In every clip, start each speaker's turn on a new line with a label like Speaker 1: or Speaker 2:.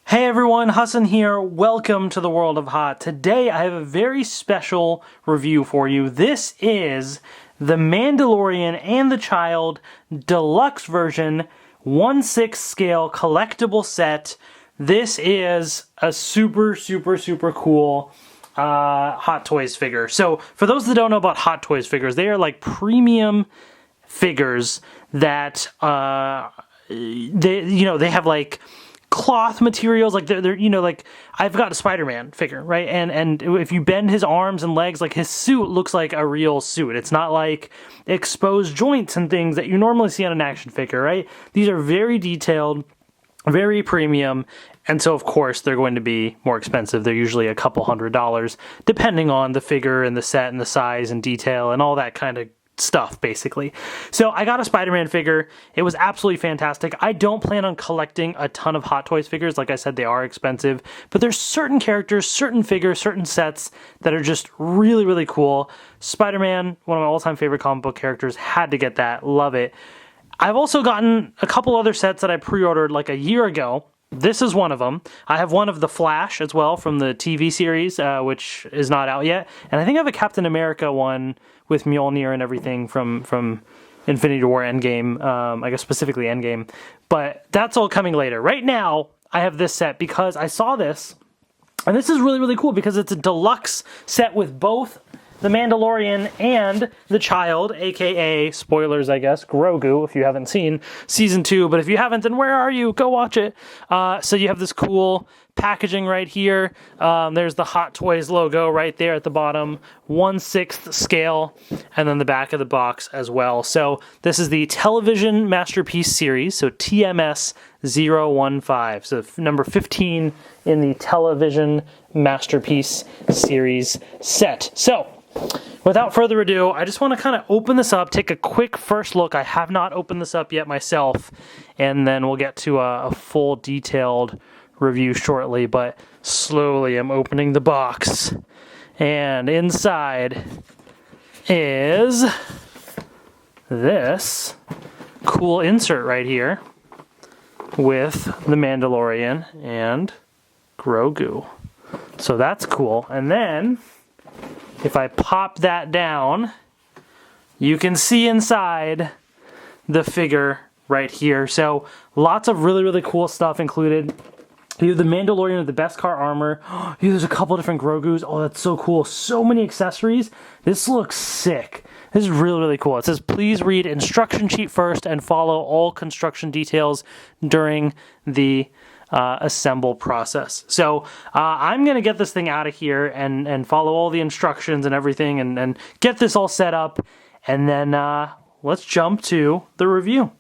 Speaker 1: Hey everyone, Hassan here. Welcome to the world of hot. Today I have a very special review for you. This is the Mandalorian and the Child Deluxe version 1/6 scale collectible set. This is a super cool Hot Toys figure. So for those that don't know about Hot Toys figures, they are like premium figures that they have like cloth materials, like they're like I've got a Spider-Man figure, right? And if you bend his arms and legs, like his suit looks like a real suit. It's not like exposed joints and things that you normally see on an action figure, right? These are very detailed, very premium, and so of course they're going to be more expensive. They're usually a couple $100s depending on the figure and the set and the size and detail and all that kind of stuff, basically. So I got a Spider-Man figure. It was absolutely fantastic. I don't plan on collecting a ton of Hot Toys figures. Like I said, they are expensive, but there's certain characters, certain figures, certain sets that are just really cool. Spider-Man, one of my all-time favorite comic book characters, had to get that. Love it. I've also gotten a couple other sets that I pre-ordered like a year ago. This is one of them. I have one of the Flash as well from the TV series, which is not out yet. And I think I have a Captain America one with Mjolnir and everything from Infinity War Endgame, I guess specifically Endgame. But that's all coming later. Right now, I have this set because I saw this, and this is really cool because it's a deluxe set with both the Mandalorian and the Child, a.k.a. spoilers, I guess, Grogu, if you haven't seen Season 2. But if you haven't, then where are you? Go watch it. So you have this cool packaging right here. There's the Hot Toys logo right there at the bottom, 1/6 scale, and then the back of the box as well. So this is the Television Masterpiece Series, so TMS 015. So number 15 in the Television Masterpiece Series set. So without further ado, I just want to kind of open this up, take a quick first look. I have not opened this up yet myself, and then we'll get to a full detailed review shortly, but slowly I'm opening the box, and inside is this cool insert right here with the Mandalorian and Grogu. So that's cool. And then if I pop that down, you can see inside the figure right here. So lots of really cool stuff included. You have the Mandalorian with the beskar armor. There's a couple different Grogus. Oh, that's so cool. So many accessories. This looks sick. This is really cool. It says, please read instruction sheet first and follow all construction details during the assemble process. So I'm going to get this thing out of here and follow all the instructions and everything and get this all set up. And then let's jump to the review.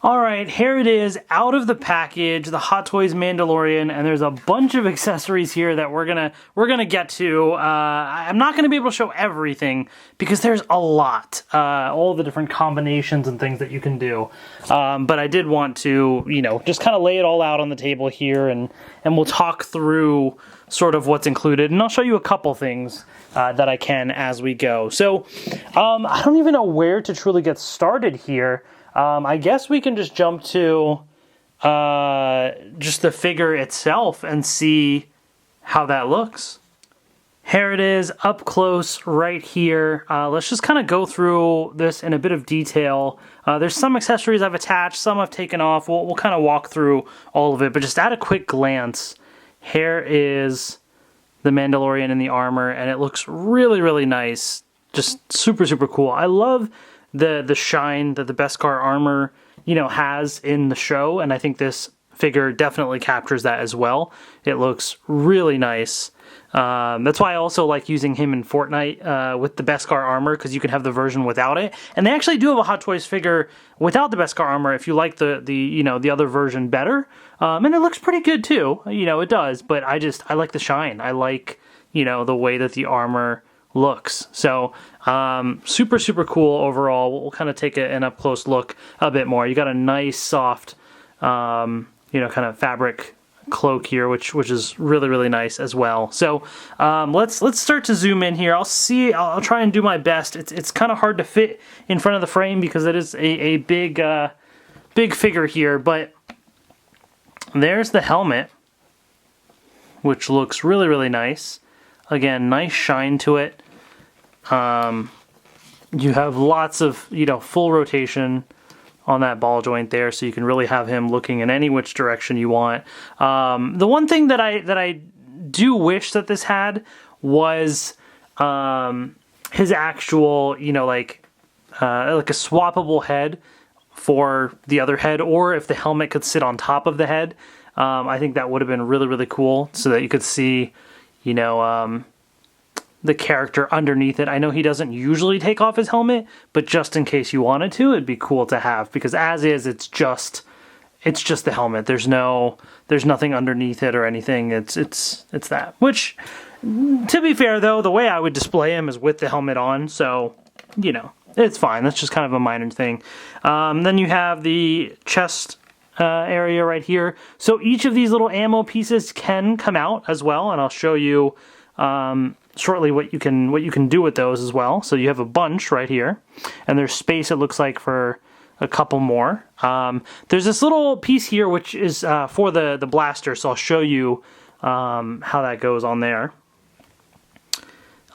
Speaker 1: Alright, here it is, out of the package, the Hot Toys Mandalorian, and there's a bunch of accessories here that we're gonna get to. I'm not gonna be able to show everything because there's a lot, all the different combinations and things that you can do. But I did want to, just kind of lay it all out on the table here, and we'll talk through sort of what's included, and I'll show you a couple things that I can as we go. So, I don't even know where to truly get started here. I guess we can just jump to just the figure itself and see how that looks. Here it is, up close right here. Let's just kind of go through this in a bit of detail. There's some accessories I've attached, some I've taken off. We'll kind of walk through all of it, but just at a quick glance, here is the Mandalorian in the armor, and it looks really nice. Just super cool. I love the shine that the beskar armor, has in the show, and I think this figure definitely captures that as well. It looks really nice. That's why I also like using him in Fortnite with the beskar armor, because you can have the version without it. And they actually do have a Hot Toys figure without the beskar armor if you like the other version better. And it looks pretty good too. It does, but I like the shine. I like, the way that the armor looks. So super cool overall. We'll kind of take an up close look a bit more. You got a nice soft kind of fabric cloak here, which is really nice as well. So let's start to zoom in here. I'll try and do my best. It's kind of hard to fit in front of the frame because it is a big big figure here, but there's the helmet, which looks really, really nice. Again, nice shine to it. You have lots of, full rotation on that ball joint there, so you can really have him looking in any which direction you want. The one thing that I do wish that this had was his actual, like a swappable head for the other head, or if the helmet could sit on top of the head. I think that would have been really, really cool, so that you could see, the character underneath it. I know he doesn't usually take off his helmet, but just in case you wanted to, it'd be cool to have, because as is, it's just the helmet. There's nothing underneath it or anything. It's that. Which, to be fair though, the way I would display him is with the helmet on, so it's fine. That's just kind of a minor thing. Then you have the chest area right here. So each of these little ammo pieces can come out as well, and I'll show you shortly what you can do with those as well. So you have a bunch right here, and there's space, it looks like, for a couple more. There's this little piece here which is for the blaster, so I'll show you how that goes on there.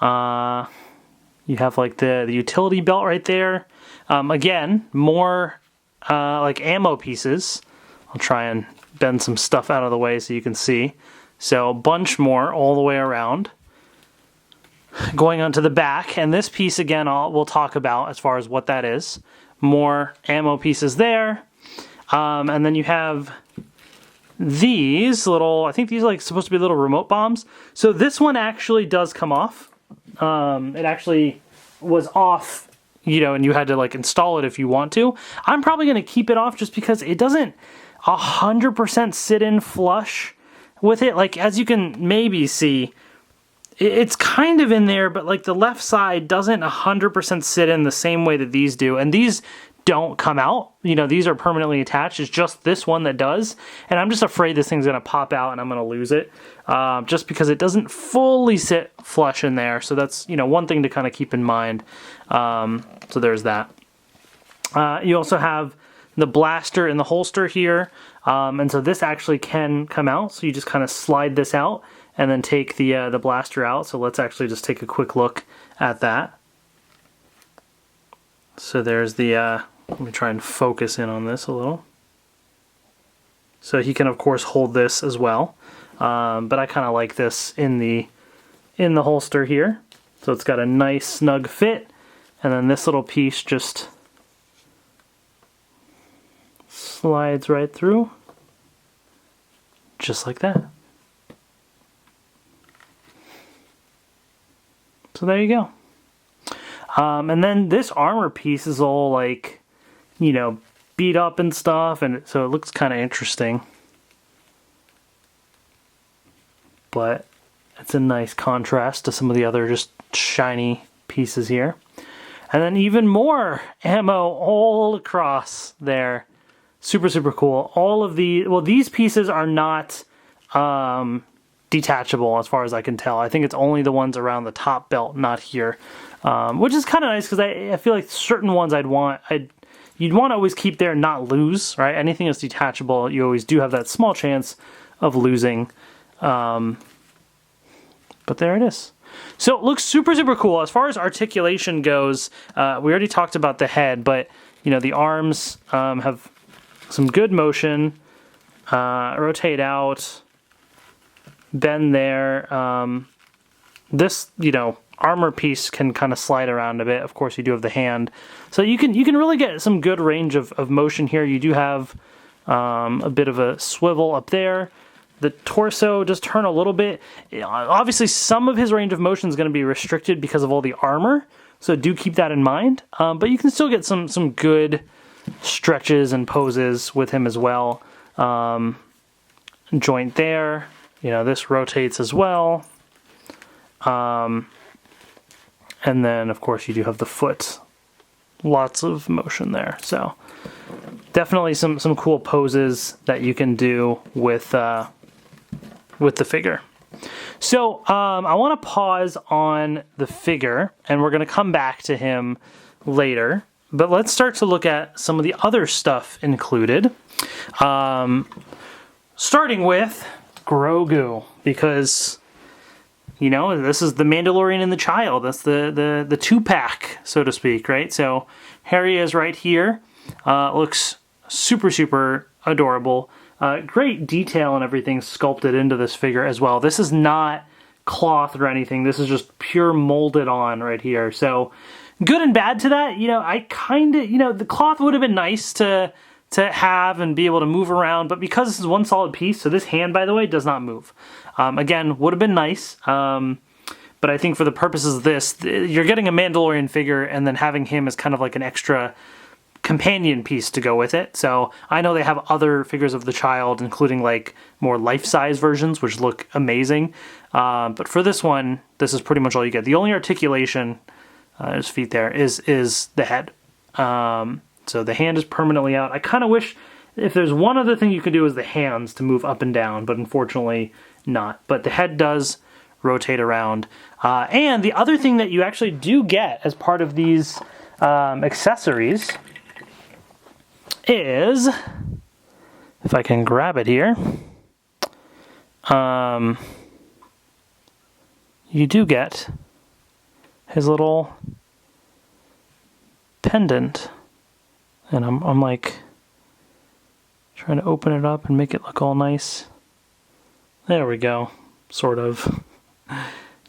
Speaker 1: You have like the utility belt right there. Again, more like ammo pieces. I'll try and bend some stuff out of the way so you can see. So a bunch more all the way around. Going onto the back, and this piece again we'll talk about as far as what that is. More ammo pieces there. And then you have these little, I think these are like supposed to be little remote bombs. So this one actually does come off. It actually was off, and you had to like install it if you want to. I'm probably going to keep it off just because it doesn't 100% sit in flush with it. Like, as you can maybe see, it's kind of in there, but like the left side doesn't 100% sit in the same way that these do. And these don't come out. These are permanently attached. It's just this one that does. And I'm just afraid this thing's going to pop out and I'm going to lose it. Just because it doesn't fully sit flush in there. So that's, one thing to kind of keep in mind. So there's that. You also have the blaster in the holster here. And so this actually can come out. So you just kind of slide this out and then take the blaster out. So let's actually just take a quick look at that. So there's the, let me try and focus in on this a little. So he can of course hold this as well. But I kind of like this in the holster here. So it's got a nice snug fit. And then this little piece just slides right through. Just like that. So there you go. And then this armor piece is all like, beat up and stuff, and so it looks kind of interesting. But it's a nice contrast to some of the other just shiny pieces here. And then even more ammo all across there. Super, super cool. All of these pieces are not detachable as far as I can tell. I think it's only the ones around the top belt, not here. Which is kind of nice because I feel like certain ones you'd want to always keep there and not lose, right? Anything that's detachable, you always do have that small chance of losing. But there it is. So it looks super, super cool. As far as articulation goes, we already talked about the head, but the arms have some good motion. Rotate out, bend there. This, armor piece can kind of slide around a bit. Of course, you do have the hand. So you can really get some good range of motion here. You do have a bit of a swivel up there. The torso does turn a little bit. Obviously, some of his range of motion is going to be restricted because of all the armor. So do keep that in mind. But you can still get some good stretches and poses with him as well. Joint there. This rotates as well. And then, of course, you do have the foot. Lots of motion there. So definitely some cool poses that you can do with the figure. So I want to pause on the figure, and we're going to come back to him later. But let's start to look at some of the other stuff included. Starting with Grogu, because, you know, this is the Mandalorian and the child. That's the two-pack, so to speak, right? So here he is right here. Looks super, super adorable. Great detail and everything sculpted into this figure as well. This is not cloth or anything. This is just pure molded on right here. So good and bad to that. You know, I kind of, you know, the cloth would have been nice to have and be able to move around, but because this is one solid piece, so this hand, by the way, does not move. Again, would have been nice, but I think for the purposes of this, you're getting a Mandalorian figure and then having him as kind of like an extra companion piece to go with it. So I know they have other figures of the child, including like more life-size versions, which look amazing. But for this one, this is pretty much all you get. The only articulation, his feet there, is the head. So the hand is permanently out. I kind of wish if there's one other thing you could do is the hands to move up and down, but unfortunately not. But the head does rotate around. And the other thing that you actually do get as part of these accessories is, if I can grab it here, you do get his little pendant. And I'm like trying to open it up and make it look all nice. There we go, sort of.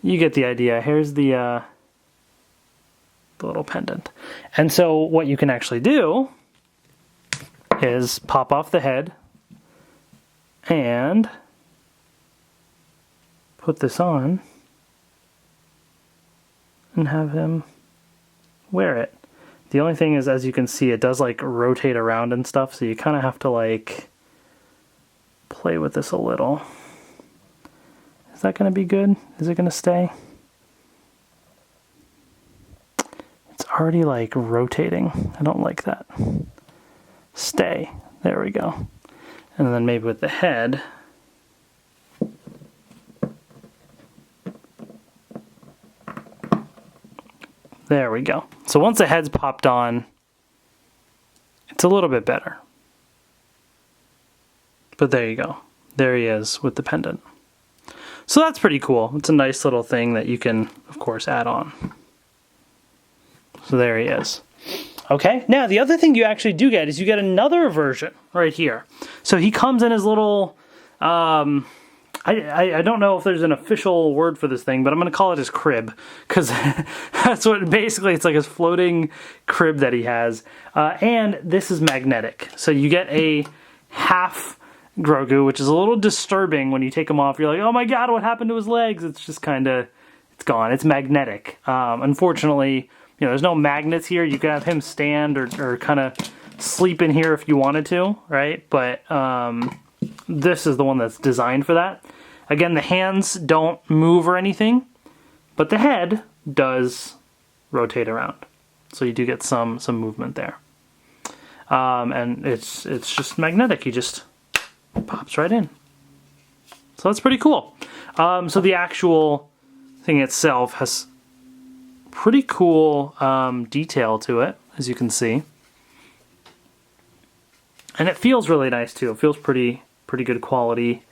Speaker 1: You get the idea. Here's the little pendant. And so what you can actually do is pop off the head and put this on and have him wear it. The only thing is, as you can see, it does like rotate around and stuff, so you kind of have to like play with this a little. Is that going to be good? Is it going to stay? It's already like rotating. I don't like that. Stay. There we go. And then maybe with the head, there we go. So once the head's popped on, it's a little bit better. But there you go. There he is with the pendant. So that's pretty cool. It's a nice little thing that you can, of course, add on. So there he is. Okay, now the other thing you actually do get is you get another version right here. So he comes in his little, I don't know if there's an official word for this thing, but I'm going to call it his crib, because that's what basically, it's like his floating crib that he has. And this is magnetic. So you get a half Grogu, which is a little disturbing when you take him off. You're like, oh my god, what happened to his legs? It's just kind of, it's gone. It's magnetic. Unfortunately, you know, there's no magnets here. You could have him stand or kind of sleep in here if you wanted to, right? But this is the one that's designed for that. Again, the hands don't move or anything, but the head does rotate around. So you do get some movement there. And it's just magnetic. He just pops right in. So that's pretty cool. So the actual thing itself has pretty cool detail to it, as you can see. And it feels really nice too. It feels pretty good quality.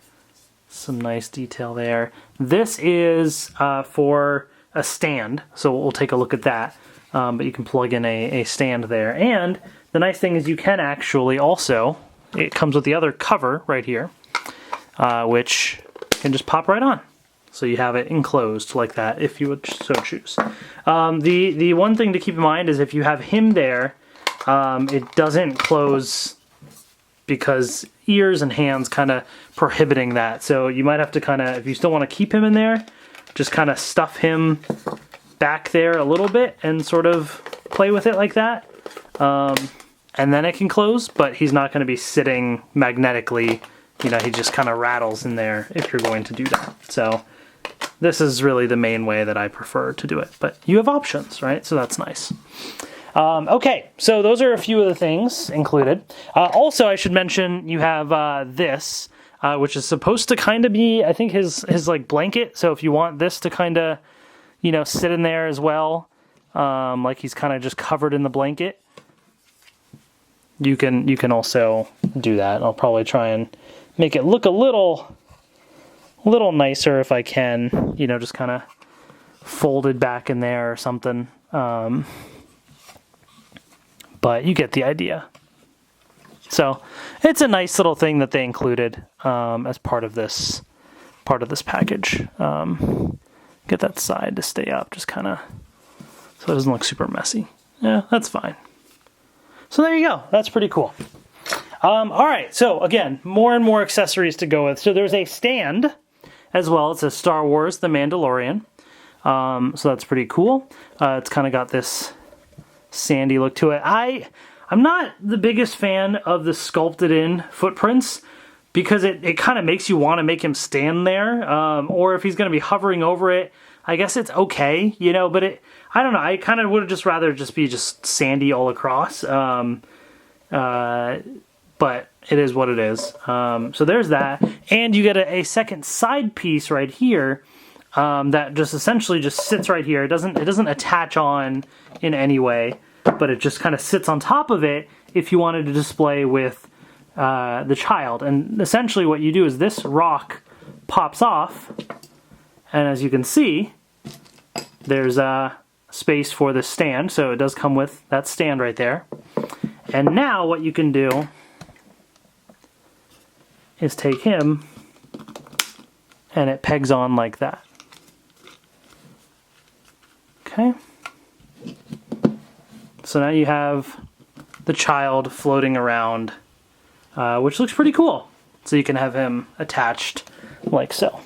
Speaker 1: Some nice detail there. This is for a stand, so we'll take a look at that. But you can plug in a stand there. And the nice thing is you can actually also, it comes with the other cover right here, which can just pop right on. So you have it enclosed like that if you would so choose. The one thing to keep in mind is if you have him there, it doesn't close because ears and hands kind of prohibiting that. So you might have to kind of, if you still want to keep him in there, just kind of stuff him back there a little bit and sort of play with it like that. And then it can close, but he's not going to be sitting magnetically. You know, he just kind of rattles in there if you're going to do that. So this is really the main way that I prefer to do it. But you have options, right? So that's nice. Okay, so those are a few of the things included. Also, I should mention you have this, which is supposed to kind of be, I think, his like blanket. So if you want this to kind of, you know, sit in there as well, like he's kind of just covered in the blanket, you can also do that. I'll probably try and make it look a little nicer if I can, you know, just kind of folded back in there or something. But you get the idea. So it's a nice little thing that they included as part of this package. Get that side to stay up, just kind of so it doesn't look super messy. Yeah, that's fine. So there you go. That's pretty cool. All right. So again, more and more accessories to go with. So there's a stand as well. It says Star Wars: The Mandalorian. So that's pretty cool. It's kind of got this sandy look to it. I'm not the biggest fan of the sculpted in footprints because it kind of makes you want to make him stand there. Or if he's going to be hovering over it, I guess it's okay, you know, but I don't know. I kind of would have just rather be sandy all across. But it is what it is. So there's that. And you get a second side piece right here that just essentially just sits right here. It doesn't attach on in any way, but it just kind of sits on top of it if you wanted to display with the child. And essentially what you do is this rock pops off, and as you can see, there's a space for the stand, so it does come with that stand right there. And now what you can do is take him and it pegs on like that. Okay. So now you have the child floating around, which looks pretty cool. So you can have him attached like so.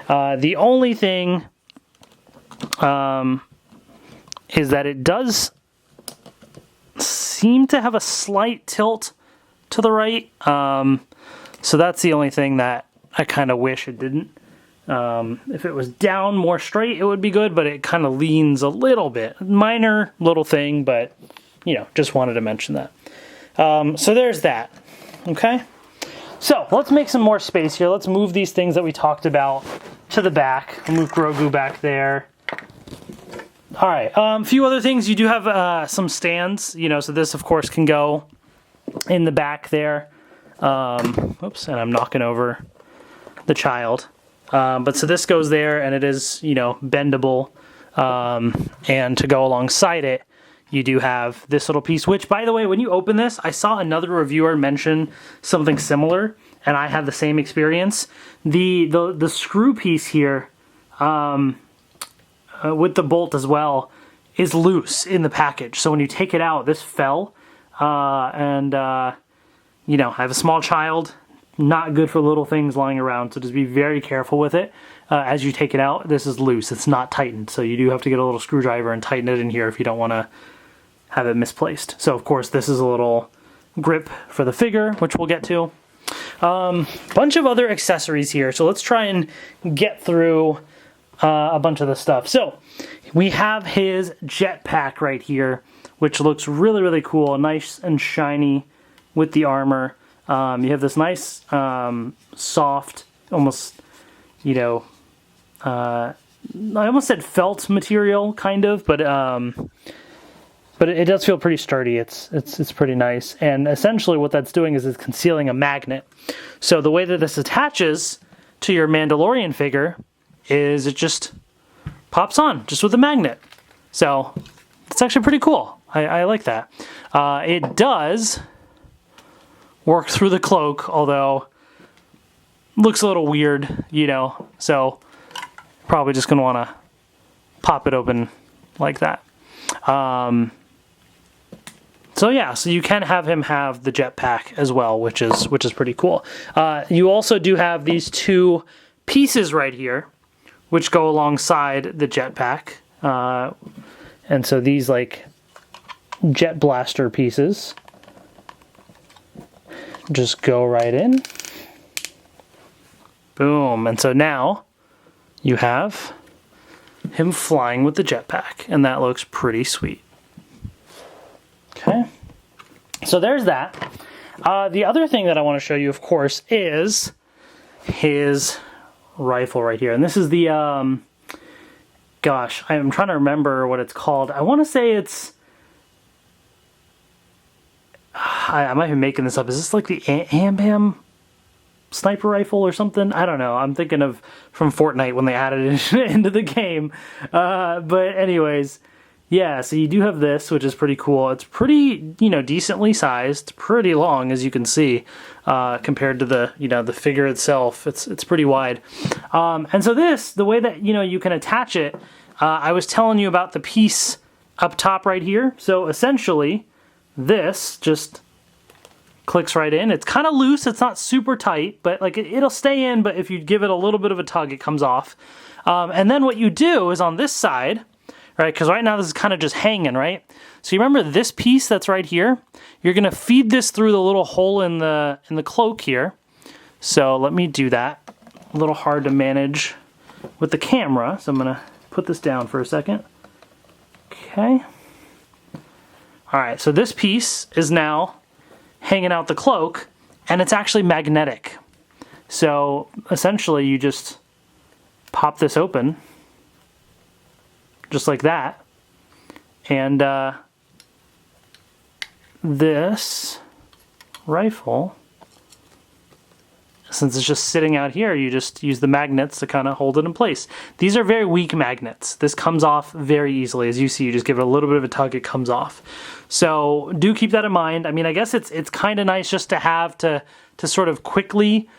Speaker 1: The only thing is that it does seem to have a slight tilt to the right. So that's the only thing that I kind of wish it didn't. If it was down more straight, it would be good, but it kind of leans a little bit. Minor little thing, but, you know, just wanted to mention that. So there's that. Okay? So let's make some more space here. Let's move these things that we talked about to the back. I'll move Grogu back there. All right, a few other things. You do have some stands, you know, so this, of course, can go in the back there. Oops, and I'm knocking over the child. But so this goes there, and it is, you know, bendable. And to go alongside it, you do have this little piece, which, by the way, when you open this, I saw another reviewer mention something similar, and I had the same experience. The screw piece here, with the bolt as well, is loose in the package. So when you take it out, this fell. You know, I have a small child, not good for little things lying around, so just be very careful with it. As you take it out, this is loose. It's not tightened, so you do have to get a little screwdriver and tighten it in here if you don't want to have it misplaced. So, of course, this is a little grip for the figure, which we'll get to. Bunch of other accessories here, so let's try and get through a bunch of the stuff. So we have his jetpack right here, which looks really, really cool, nice and shiny with the armor. You have this nice, soft, almost, you know, I almost said felt material, kind of, but it does feel pretty sturdy. It's pretty nice. And essentially what that's doing is it's concealing a magnet. So the way that this attaches to your Mandalorian figure is it just pops on, just with a magnet. So it's actually pretty cool. I like that. It does work through the cloak, although looks a little weird, you know, so probably just gonna want to pop it open like that. So yeah, so you can have him have the jetpack as well, which is pretty cool. You also do have these two pieces right here, which go alongside the jetpack, and so these like jet blaster pieces just go right in. Boom. And so now you have him flying with the jetpack, and that looks pretty sweet. Okay. So there's that. The other thing that I want to show you, of course, is his rifle right here. And this is the, gosh, I'm trying to remember what it's called. I want to say it's, I might be making this up. Is this like the Am sniper rifle or something? I don't know. I'm thinking of from Fortnite when they added it into the game. But anyways, yeah, so you do have this, which is pretty cool. It's pretty, you know, decently sized, pretty long, as you can see, compared to the, you know, the figure itself. It's pretty wide. And so this, the way that, you know, you can attach it, I was telling you about the piece up top right here. So essentially, this just clicks right in. It's kind of loose. It's not super tight, but like it'll stay in, but if you give it a little bit of a tug, it comes off. And then what you do is on this side, right, because right now this is kind of just hanging, right? So you remember this piece that's right here? You're going to feed this through the little hole in the cloak here. So let me do that. A little hard to manage with the camera, so I'm going to put this down for a second. Okay. All right, so this piece is now hanging out the cloak, and it's actually magnetic. So essentially you just pop this open, just like that, and this rifle, since it's just sitting out here, you just use the magnets to kind of hold it in place. These are very weak magnets. This comes off very easily. As you see, you just give it a little bit of a tug, it comes off. So do keep that in mind. I mean, I guess it's kind of nice just to have to sort of quickly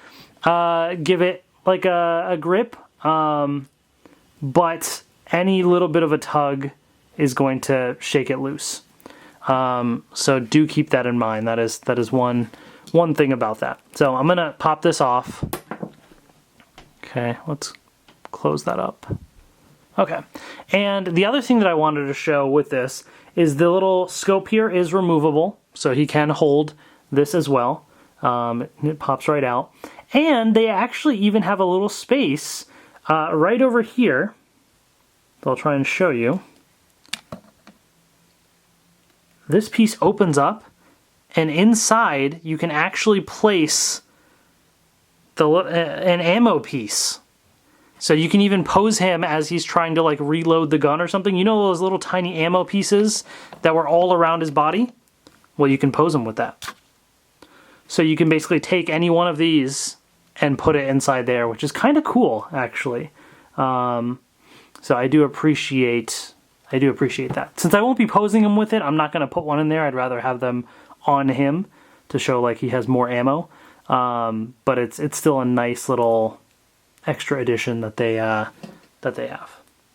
Speaker 1: give it like a grip, but any little bit of a tug is going to shake it loose. So do keep that in mind. That is one thing about that. So I'm gonna pop this off. Okay, let's close that up. Okay, and the other thing that I wanted to show with this is the little scope here is removable, so he can hold this as well. It pops right out. And they actually even have a little space right over here. I'll try and show you. This piece opens up, and inside you can actually place an ammo piece. So you can even pose him as he's trying to like reload the gun or something. You know those little tiny ammo pieces that were all around his body? Well, you can pose him with that. So you can basically take any one of these and put it inside there, which is kind of cool, actually. So I do appreciate that. Since I won't be posing him with it, I'm not going to put one in there. I'd rather have them on him to show like he has more ammo. But it's still a nice little extra edition that they have.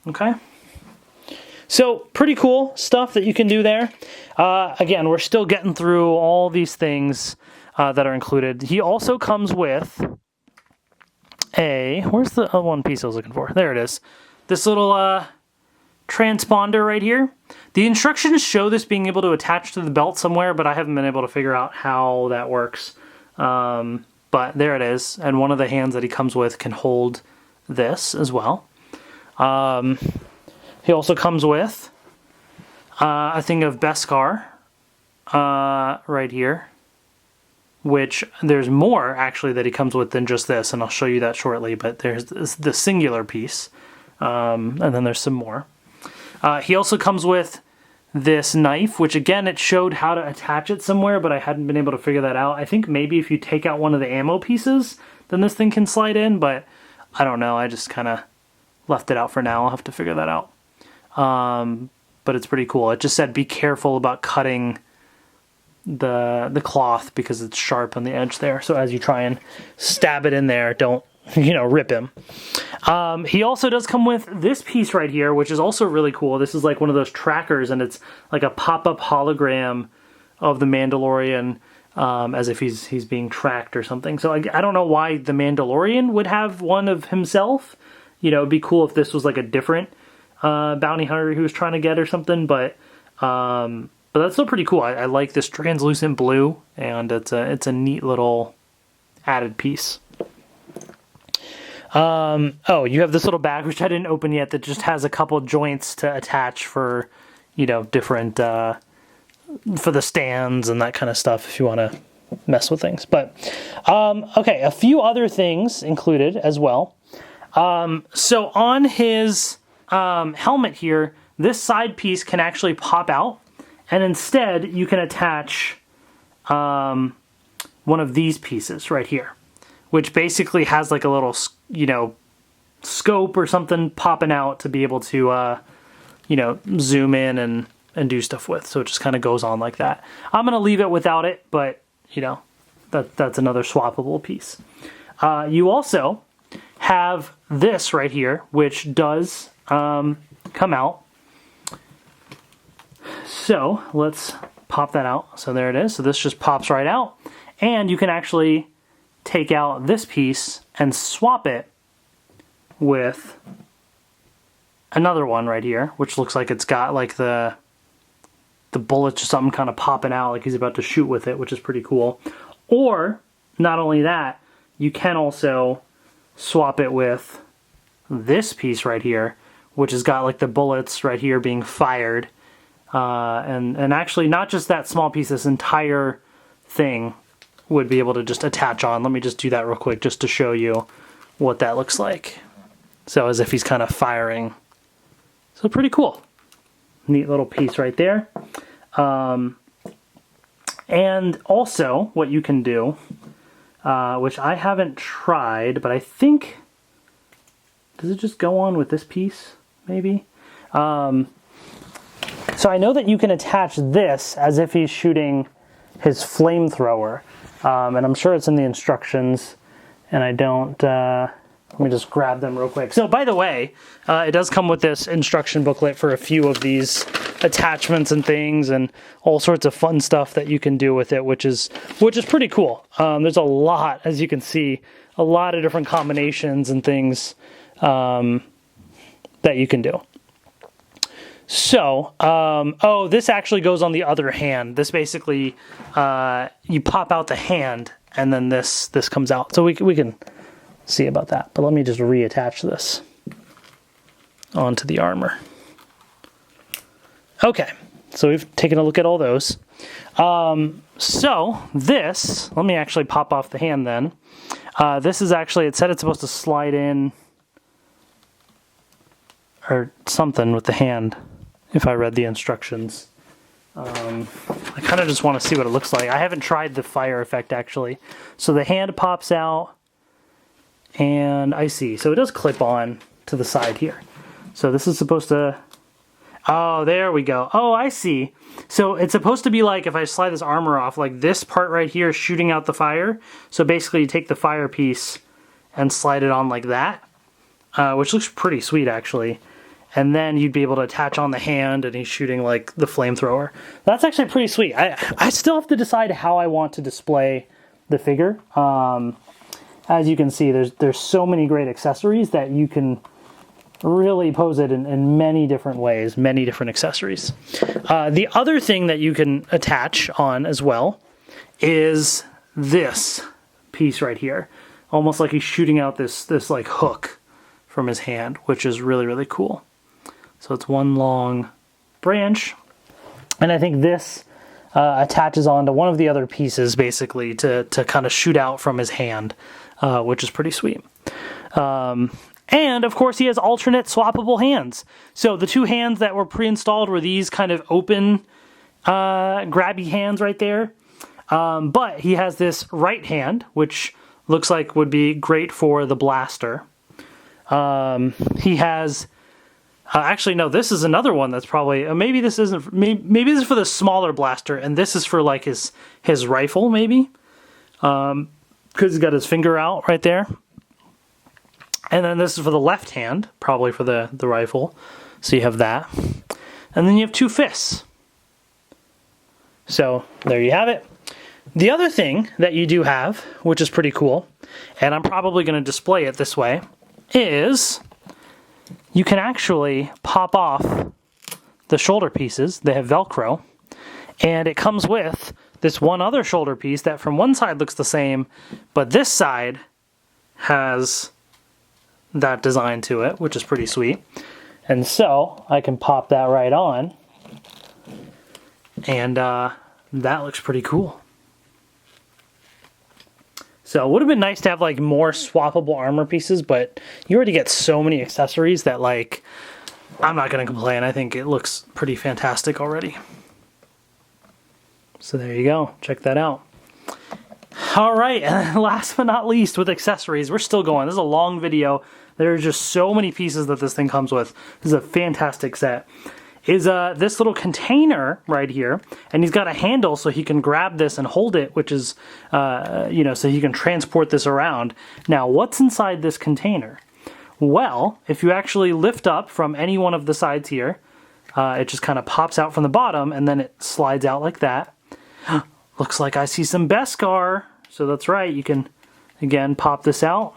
Speaker 1: Okay. So pretty cool stuff that you can do there. Again, we're still getting through all these things that are included. He also comes with where's the one piece I was looking for? There it is. This little transponder right here. The instructions show this being able to attach to the belt somewhere, but I haven't been able to figure out how that works. But there it is, and one of the hands that he comes with can hold this as well. He also comes with a thing of beskar right here, which there's more actually that he comes with than just this, and I'll show you that shortly, but there's the singular piece, and then there's some more. He also comes with this knife, which again, it showed how to attach it somewhere, but I hadn't been able to figure that out. I think maybe if you take out one of the ammo pieces, then this thing can slide in, but I don't know. I just kind of left it out for now. I'll have to figure that out. But it's pretty cool. It just said be careful about cutting the cloth because it's sharp on the edge there. So as you try and stab it in there, don't, rip him. He also does come with this piece right here, which is also really cool. This is like one of those trackers, and it's like a pop-up hologram of the Mandalorian as if he's being tracked or something. So I don't know why the Mandalorian would have one of himself. It'd be cool if this was like a different bounty hunter he was trying to get or something, but that's still pretty cool. I like this translucent blue, and it's a neat little added piece. You have this little bag, which I didn't open yet, that just has a couple joints to attach for, different, for the stands and that kind of stuff if you want to mess with things. But, okay, a few other things included as well. So on his helmet here, this side piece can actually pop out, and instead you can attach one of these pieces right here, which basically has like a little, you know, scope or something popping out to be able to, you know, zoom in and do stuff with. So it just kind of goes on like that. I'm going to leave it without it, but, you know, that's another swappable piece. You also have this right here, which does come out. So let's pop that out. So there it is. So this just pops right out. And you can actually take out this piece and swap it with another one right here, which looks like it's got like the bullets or something kind of popping out like he's about to shoot with it, which is pretty cool. Or, not only that, you can also swap it with this piece right here, which has got like the bullets right here being fired. And actually not just that small piece, this entire thing would be able to just attach on. Let me just do that real quick just to show you what that looks like. So as if he's kind of firing. So pretty cool. Neat little piece right there. And also what you can do, which I haven't tried, but I think, does it just go on with this piece maybe? So I know that you can attach this as if he's shooting his flamethrower. And I'm sure it's in the instructions, and I don't, let me just grab them real quick. So by the way, it does come with this instruction booklet for a few of these attachments and things and all sorts of fun stuff that you can do with it, which is pretty cool. There's a lot, as you can see, a lot of different combinations and things that you can do. So, oh, this actually goes on the other hand. This basically, you pop out the hand and then this comes out. So we can see about that. But let me just reattach this onto the armor. Okay, so we've taken a look at all those. So this, let me actually pop off the hand then. This is actually, it said it's supposed to slide in or something with the hand, if I read the instructions. I kind of just want to see what it looks like. I haven't tried the fire effect actually. So the hand pops out, and I see. So it does clip on to the side here. So this is supposed to, oh, there we go. Oh, I see. So it's supposed to be like, if I slide this armor off, like this part right here is shooting out the fire. So basically you take the fire piece and slide it on like that, which looks pretty sweet actually. And then you'd be able to attach on the hand and he's shooting like the flamethrower. That's actually pretty sweet. I still have to decide how I want to display the figure. As you can see, there's so many great accessories that you can really pose it in many different ways, many different accessories. The other thing that you can attach on as well is this piece right here. Almost like he's shooting out this like hook from his hand, which is really, really cool. So it's one long branch, and I think this attaches onto one of the other pieces basically to kind of shoot out from his hand, which is pretty sweet. And of course he has alternate swappable hands. So the two hands that were pre-installed were these kind of open grabby hands right there. But he has this right hand, which looks like would be great for the blaster. He has, actually no, this is another one that's probably, maybe this isn't, maybe this is for the smaller blaster, and this is for like his rifle maybe. Because he's got his finger out right there. And then this is for the left hand, probably for the rifle. So you have that. And then you have two fists. So there you have it. The other thing that you do have, which is pretty cool, and I'm probably going to display it this way, is you can actually pop off the shoulder pieces. They have Velcro. And it comes with this one other shoulder piece that from one side looks the same, but this side has that design to it, which is pretty sweet. And so I can pop that right on, and that looks pretty cool. So it would have been nice to have like more swappable armor pieces, but you already get so many accessories that like, I'm not going to complain. I think it looks pretty fantastic already. So there you go. Check that out. All right, and last but not least, with accessories, we're still going. This is a long video. There are just so many pieces that this thing comes with. This is a fantastic set. Is this little container right here, and he's got a handle so he can grab this and hold it, which is, you know, so he can transport this around. Now, what's inside this container? Well, if you actually lift up from any one of the sides here, it just kind of pops out from the bottom, and then it slides out like that. Looks like I see some beskar. So that's right, you can, again, pop this out.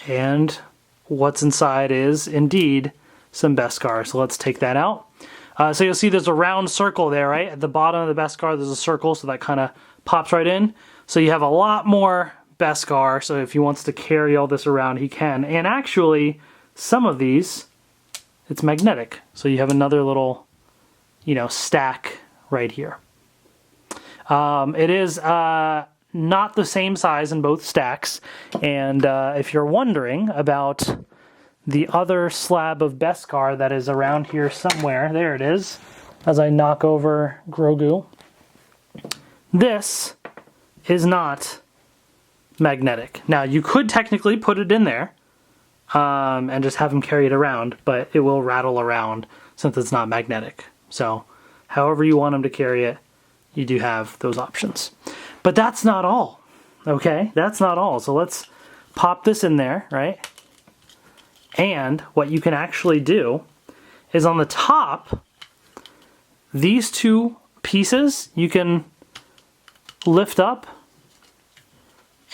Speaker 1: And what's inside is, indeed, some beskar. So let's take that out. So you'll see there's a round circle there, right? At the bottom of the beskar, there's a circle, so that kind of pops right in. So you have a lot more beskar, so if he wants to carry all this around, he can. And actually, some of these, it's magnetic. So you have another little, you know, stack right here. It is not the same size in both stacks, and if you're wondering about the other slab of beskar that is around here somewhere, there it is, as I knock over Grogu, this is not magnetic. Now, you could technically put it in there and just have him carry it around, but it will rattle around since it's not magnetic. So, however you want him to carry it, you do have those options. But that's not all, okay? That's not all. So let's pop this in there, right? And what you can actually do is on the top, these two pieces, you can lift up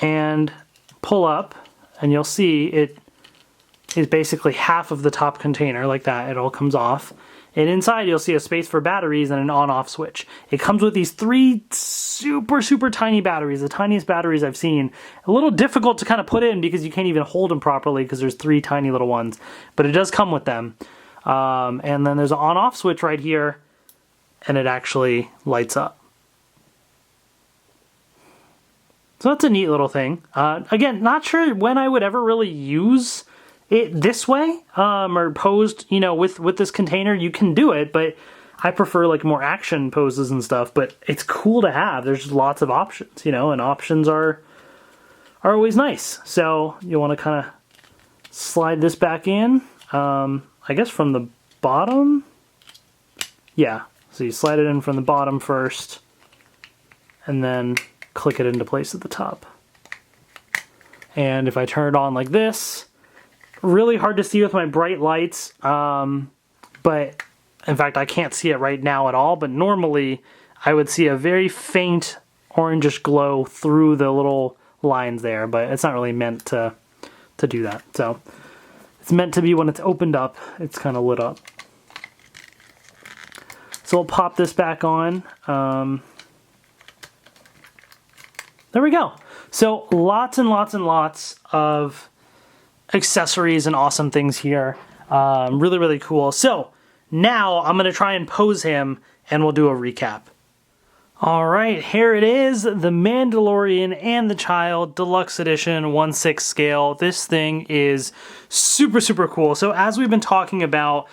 Speaker 1: and pull up, and you'll see it is basically half of the top container, like that. It all comes off. And inside you'll see a space for batteries and an on-off switch. It comes with these 3 super, super tiny batteries, the tiniest batteries I've seen. A little difficult to kind of put in because you can't even hold them properly because there's 3 tiny little ones. But it does come with them. And then there's an on-off switch right here, and it actually lights up. So that's a neat little thing. Again, not sure when I would ever really use it this way, or posed, you know, with this container. You can do it, but I prefer like more action poses and stuff. But it's cool to have. There's lots of options, you know, and options are always nice. So you want to kind of slide this back in, I guess from the bottom. Yeah, so you slide it in from the bottom first, and then click it into place at the top. And if I turn it on like this, really hard to see with my bright lights, but in fact I can't see it right now at all, but normally I would see a very faint orangish glow through the little lines there, but it's not really meant to do that. So it's meant to be when it's opened up, it's kind of lit up. So we'll pop this back on. There we go. So lots and lots and lots of accessories and awesome things here. Really, really cool. So now I'm going to try and pose him and we'll do a recap. All right, here it is, the Mandalorian and the Child Deluxe Edition 1/6 scale. This thing is super, super cool. So as we've been talking about,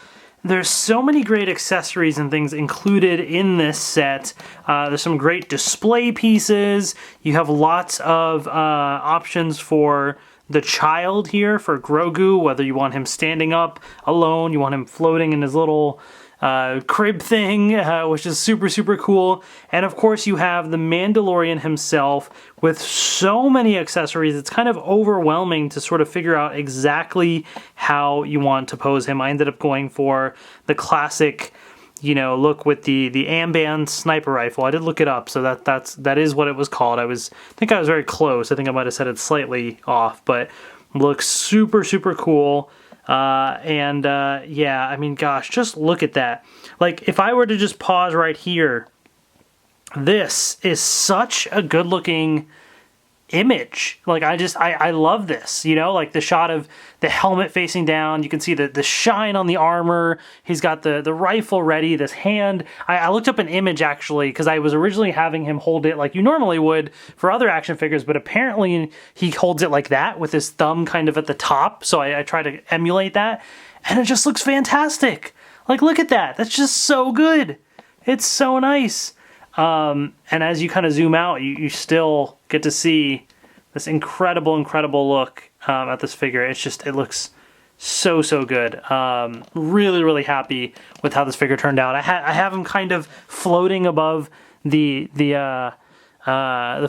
Speaker 1: there's so many great accessories and things included in this set. There's some great display pieces. You have lots of options for the child here, for Grogu, whether you want him standing up alone, you want him floating in his little crib thing, which is super, super cool. And of course you have the Mandalorian himself with so many accessories. It's kind of overwhelming to sort of figure out exactly how you want to pose him. I ended up going for the classic, you know, look with the Amban sniper rifle. I did look it up, so that is what it was called. I think I was very close. I think I might have said it slightly off, but looks super, super cool. Yeah, I mean, gosh, just look at that. Like, if I were to just pause right here, this is such a good looking image. Like, I love this, you know, like the shot of the helmet facing down. You can see the shine on the armor. He's got the rifle ready, this hand. I looked up an image actually, because I was originally having him hold it like you normally would for other action figures, but apparently he holds it like that with his thumb kind of at the top. So I try to emulate that, and it just looks fantastic. Like, look at that. That's just so good. It's so nice. And as you kind of zoom out, you still get to see this incredible look at this figure. It looks so good. Really happy with how this figure turned out. I have him kind of floating above the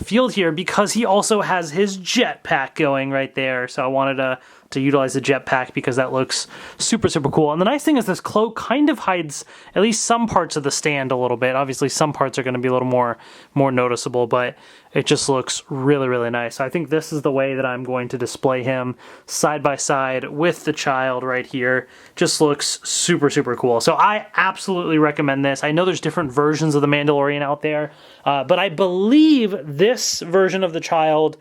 Speaker 1: field here because he also has his jetpack going right there. So I wanted to utilize the jetpack because that looks super cool. And the nice thing is this cloak kind of hides at least some parts of the stand a little bit. Obviously some parts are going to be a little more noticeable, but it just looks really nice. So I think this is the way that I'm going to display him side by side with the child right here. Just looks super cool. So I absolutely recommend this. I know there's different versions of the Mandalorian out there, but I believe this version of the child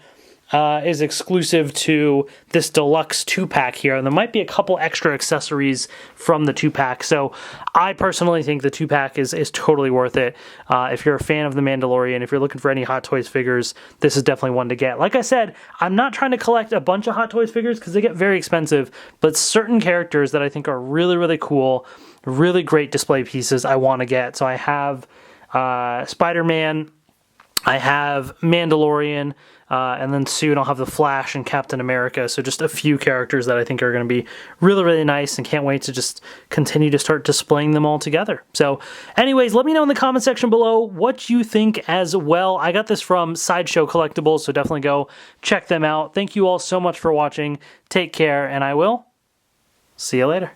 Speaker 1: is exclusive to this deluxe 2-pack here, and there might be a couple extra accessories from the 2-pack. So I personally think the 2-pack is totally worth it. If you're a fan of the Mandalorian, if you're looking for any Hot Toys figures, this is definitely one to get. Like I said, I'm not trying to collect a bunch of Hot Toys figures because they get very expensive, but certain characters that I think are really cool, really great display pieces I want to get. So I have Spider-Man, I have Mandalorian, and then soon I'll have the Flash and Captain America. So just a few characters that I think are going to be really nice, and can't wait to just continue to start displaying them all together. So anyways, let me know in the comment section below what you think as well. I got this from Sideshow Collectibles, so definitely go check them out. Thank you all so much for watching. Take care, and I will see you later.